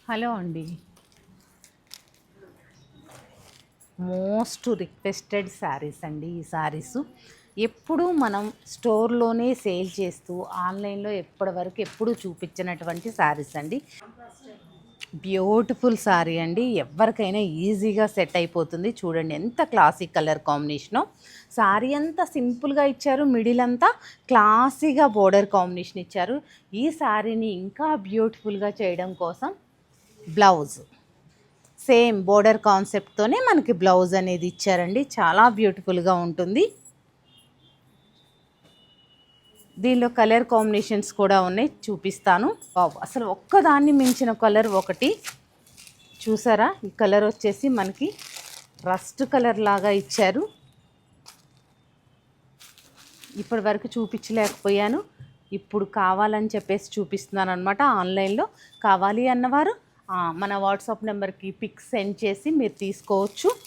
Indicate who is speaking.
Speaker 1: Hello అండి. Most requested saris అండి ఈ శారీసు. ఎప్పుడూ మనం స్టోర్లోనే సేల్ చేస్తూ ఆన్లైన్లో ఎప్పుడు చూపించినటువంటి శారీస్ అండి. బ్యూటిఫుల్ శారీ అండి, ఎవరికైనా ఈజీగా సెట్ అయిపోతుంది. చూడండి ఎంత క్లాసిక్ కలర్ కాంబినేషను. శారీ అంతా సింపుల్గా ఇచ్చారు, మిడిల్ అంతా క్లాసీగా బోర్డర్ కాంబినేషన్ ఇచ్చారు. ఈ శారీని ఇంకా బ్యూటిఫుల్గా చేయడం కోసం బ్లౌజ్ సేమ్ బోర్డర్ కాన్సెప్ట్తోనే మనకి బ్లౌజ్ అనేది ఇచ్చారండి. చాలా బ్యూటిఫుల్గా ఉంటుంది. దీనిలో కలర్ కాంబినేషన్స్ కూడా ఉన్నాయి, చూపిస్తాను. అసలు ఒక్కదాన్ని మించిన కలర్ ఒకటి. చూసారా, ఈ కలర్ వచ్చేసి మనకి రస్ట్ కలర్ లాగా ఇచ్చారు. ఇప్పటి వరకు చూపించలేకపోయాను, ఇప్పుడు కావాలని చెప్పేసి చూపిస్తున్నాను అనమాట. ఆన్లైన్లో కావాలి అన్నవారు మన వాట్సాప్ నెంబర్కి పిక్స్ సెండ్ చేసి మీరు తీసుకోవచ్చు.